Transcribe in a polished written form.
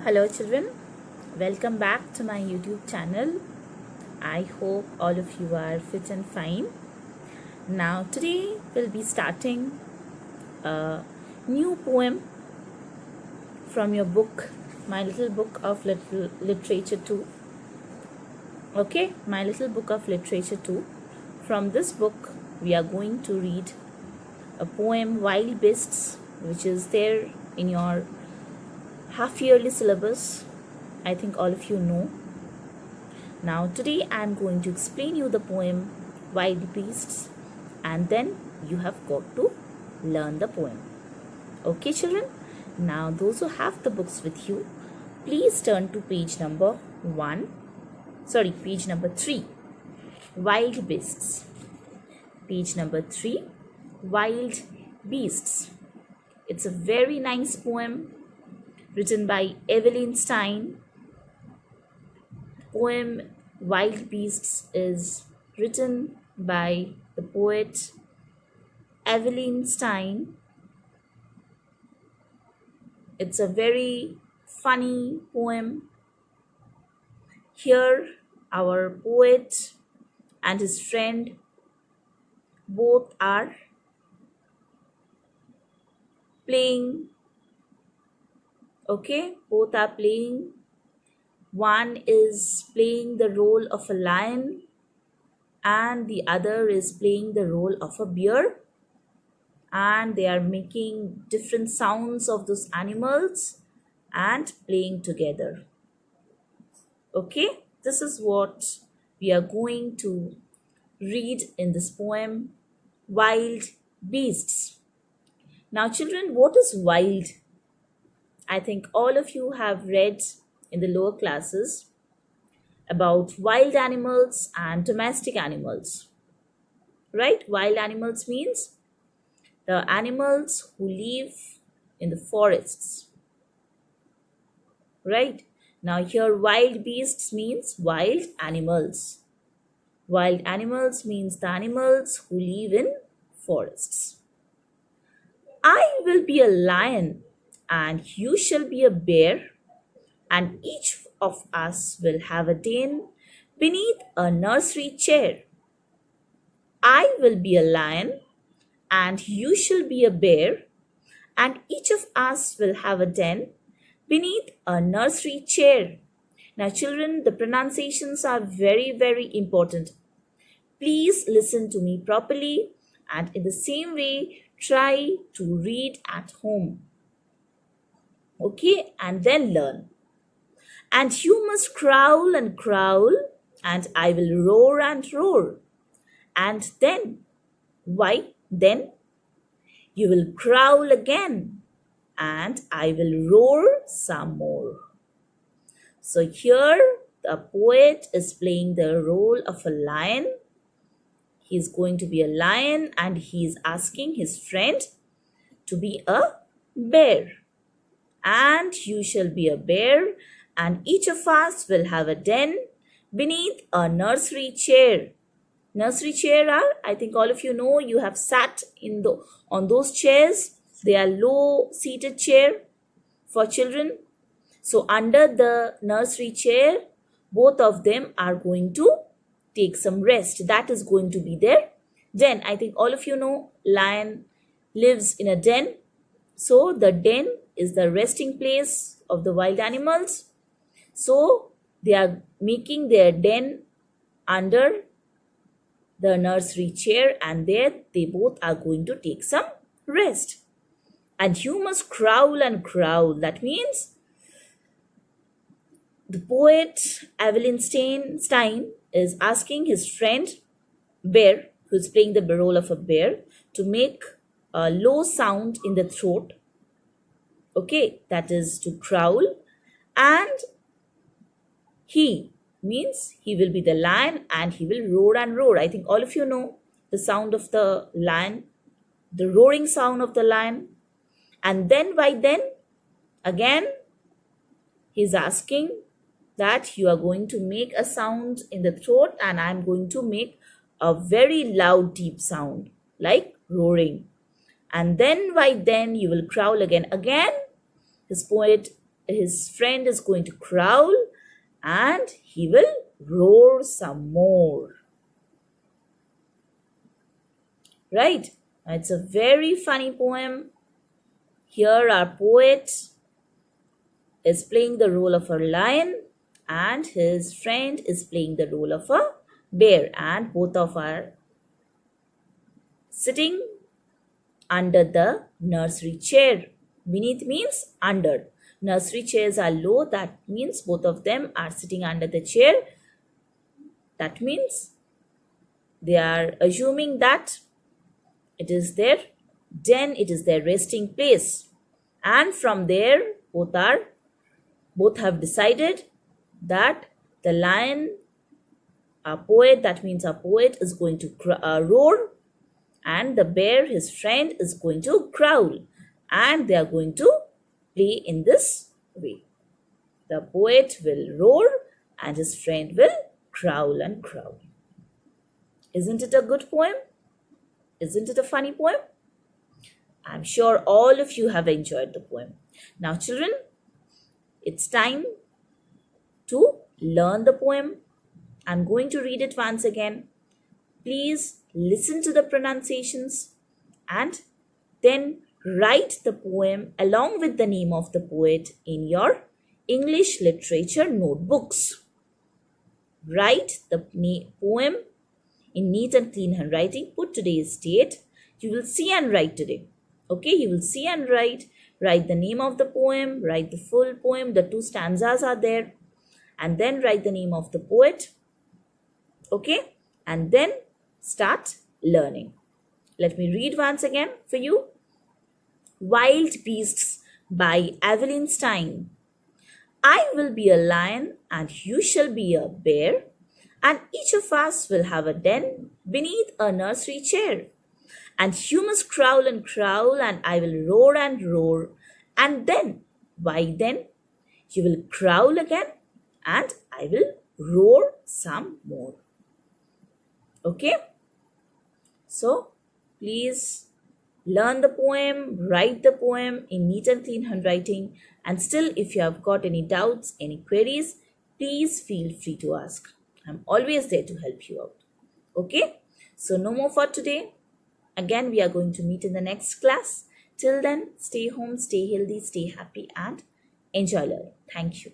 Hello children, welcome back to my YouTube channel. I hope all of you are fit and fine. Now today we'll be starting a new poem from your book, My Little Book of Literature 2. Okay, My Little Book of Literature 2. From this book we are going to read a poem, Wild Beasts, which is there in your half-yearly syllabus. I think all of you know. Now today I am going to explain you the poem Wild Beasts, and then you have got to learn the poem. Okay children, now those who have the books with you, please turn to page number 3. Wild Beasts. Page number 3, Wild Beasts. It's a very nice poem written by Evelyn Stein. Poem Wild Beasts is written by the poet Evelyn Stein. It's a very funny poem. Here our poet and his friend both are playing. Okay, both are playing. One is playing the role of a lion and the other is playing the role of a bear, and they are making different sounds of those animals and playing together. Okay, this is what we are going to read in this poem, Wild Beasts. Now children, what is wild? I think all of you have read in the lower classes about wild animals and domestic animals, right? Wild animals means the animals who live in the forests, right? Now here wild beasts means wild animals. Wild animals means the animals who live in forests. I will be a lion and you shall be a bear, and each of us will have a den beneath a nursery chair. I will be a lion and you shall be a bear, and each of us will have a den beneath a nursery chair. Now children, the pronunciations are very, very important. Please listen to me properly, and in the same way try to read at home. Okay, and then learn. And you must growl and growl, and I will roar and roar. And then, why then? You will growl again, and I will roar some more. So here the poet is playing the role of a lion. He is going to be a lion and he is asking his friend to be a bear. And you shall be a bear, and each of us will have a den beneath a nursery chair. Nursery chair are, I think all of you know, you have sat on those chairs. They are low seated chair for children. So under the nursery chair, both of them are going to take some rest. That is going to be their den. I think all of you know lion lives in a den. So the den is the resting place of the wild animals. So they are making their den under the nursery chair, and there they both are going to take some rest. And you must growl and growl. That means the poet Evelyn Stein is asking his friend bear, who is playing the role of a bear, to make a low sound in the throat. Okay, that is to growl. And he means he will be the lion and he will roar and roar. I think all of you know the sound of the lion, the roaring sound of the lion. And then why then? Again, he's asking that you are going to make a sound in the throat, and I'm going to make a very loud, deep sound like roaring. And then why then you will growl again. Again, his poet his friend is going to growl and he will roar some more. Right? It's a very funny poem. Here our poet is playing the role of a lion and his friend is playing the role of a bear, and both of are sitting under the nursery chair. Beneath means under. Nursery chairs are low, that means both of them are sitting under the chair. That means they are assuming that it is their den, it is their resting place. And from there, both have decided that the lion, a poet, that means a poet is going to roar, and the bear, his friend, is going to growl, and they are going to play in this way. The poet will roar and his friend will growl and growl. Isn't it a good poem? Isn't it a funny poem? I'm sure all of you have enjoyed the poem. Now, children, it's time to learn the poem. I'm going to read it once again. Please listen to the pronunciations and then write the poem along with the name of the poet in your English literature notebooks. Write the poem in neat and clean handwriting. Put today's date. You will see and write today. Okay, you will see and write. Write the name of the poem. Write the full poem. The 2 stanzas are there. And then write the name of the poet. Okay, and then start learning. Let me read once again for you. Wild Beasts by Evelyn Stein. I will be a lion and you shall be a bear, and each of us will have a den beneath a nursery chair. And you must growl and growl, and I will roar and roar. And then, why then? You will growl again, and I will roar some more. Okay? So, please learn the poem, write the poem in neat and clean handwriting. And still, if you have got any doubts, any queries, please feel free to ask. I'm always there to help you out. Okay? So, no more for today. Again, we are going to meet in the next class. Till then, stay home, stay healthy, stay happy, and enjoy learning. Thank you.